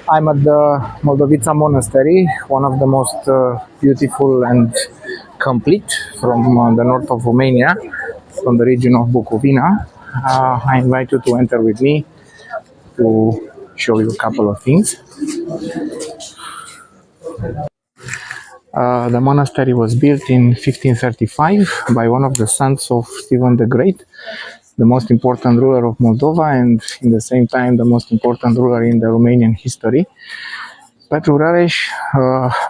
I'm at the Moldovița Monastery, one of the most beautiful and complete from the north of Romania, from the region of Bucovina. I invite you to enter with me to show you a couple of things. The monastery was built in 1535 by one of the sons of Stephen the Great, the most important ruler of Moldova and in the same time the most important ruler in the Romanian history. Petru Rareș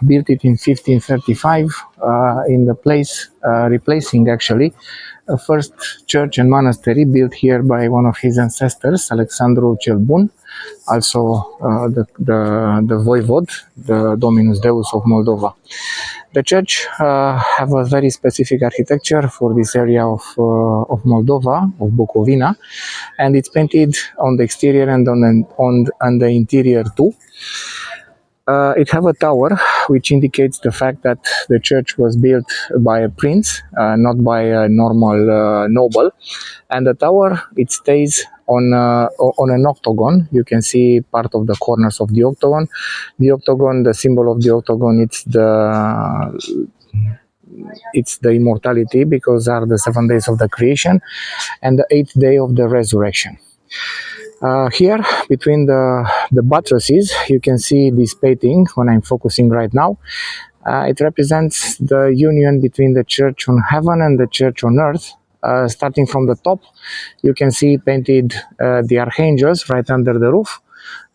built it in 1535 in the place replacing actually a first church and monastery built here by one of his ancestors, Alexandru cel Bun, also the voivod, the Dominus Deus of Moldova. The church have a very specific architecture for this area of Moldova, of Bucovina, and it's painted on the exterior and on the interior too. It have a tower, which indicates the fact that the church was built by a prince, not by a normal noble. And the tower, it stays on an octagon. You can see part of the corners of the octagon. The octagon, the symbol of the octagon, it's the immortality, because are the 7 days of the creation and the 8th day of the resurrection. Here, between the buttresses, you can see this painting when I'm focusing right now. It represents the union between the church on heaven and the church on earth. Starting from the top, you can see painted the archangels right under the roof,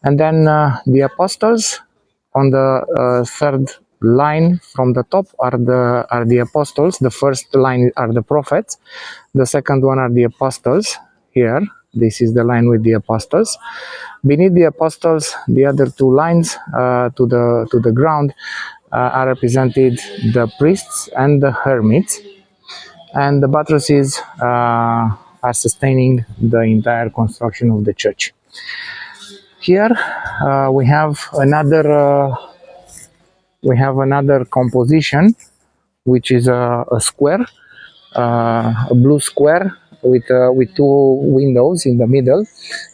and then the apostles. On the third line from the top are the apostles. The first line are the prophets. The second one are the apostles here. This is the line with the apostles. Beneath the apostles, the other two lines to the ground are represented the priests and the hermits, and the buttresses are sustaining the entire construction of the church. Here we have another composition, which is a square, a blue square with two windows in the middle,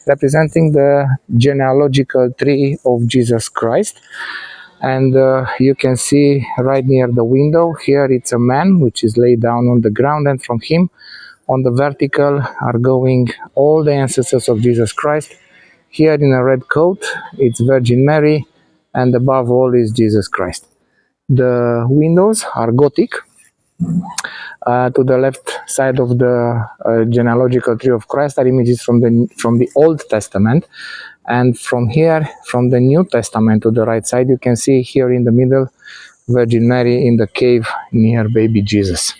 representing the genealogical tree of Jesus Christ. And you can see right near the window here, it's a man which is laid down on the ground, and from him on the vertical are going all the ancestors of Jesus Christ. Here in a red coat, it's Virgin Mary, and above all is Jesus Christ. The windows are Gothic. To the left side of the genealogical tree of Christ are images from the Old Testament, and from here, from the New Testament to the right side, you can see here in the middle Virgin Mary in the cave near baby Jesus.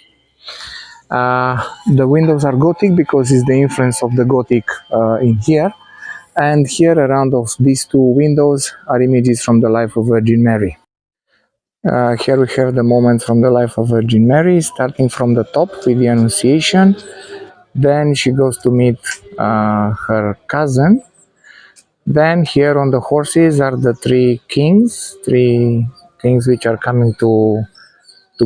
The windows are Gothic because it's the influence of the Gothic in here, and here around of these two windows are images from the life of Virgin Mary. Here we have the moments from the life of Virgin Mary, starting from the top with the Annunciation. Then she goes to meet her cousin. Then here on the horses are the three kings which are coming to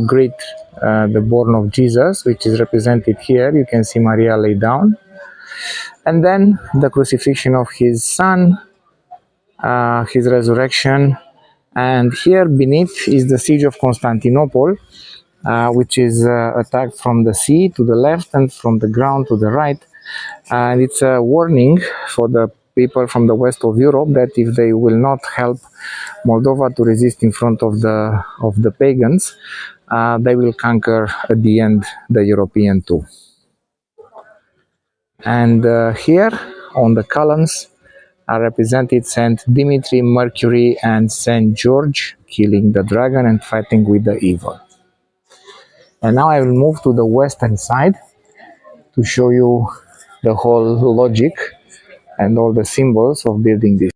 greet the born of Jesus, which is represented here. You can see Maria lay down. And then the crucifixion of his son, his resurrection. And here beneath is the siege of Constantinople, which is attacked from the sea to the left and from the ground to the right. And it's a warning for the people from the west of Europe that if they will not help Moldova to resist in front of the pagans, they will conquer at the end the European too. And here on the columns are represented Saint Dimitri, Mercury, and Saint George killing the dragon and fighting with the evil. And now I will move to the western side to show you the whole logic and all the symbols of building this.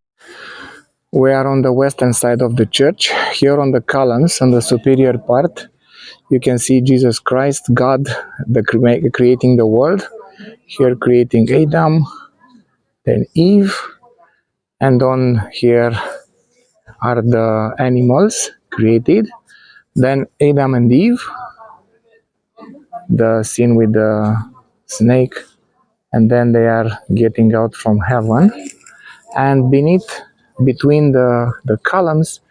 We are on the western side of the church. Here on the columns, on the superior part, you can see Jesus Christ, God, creating the world. Here creating Adam, then Eve, and on here are the animals created. Then Adam and Eve, the scene with the snake, and then they are getting out from heaven. And beneath between the columns,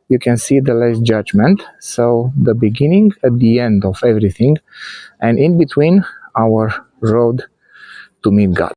you can see the Last Judgment. So the beginning at the end of everything, and in between our road to meet God.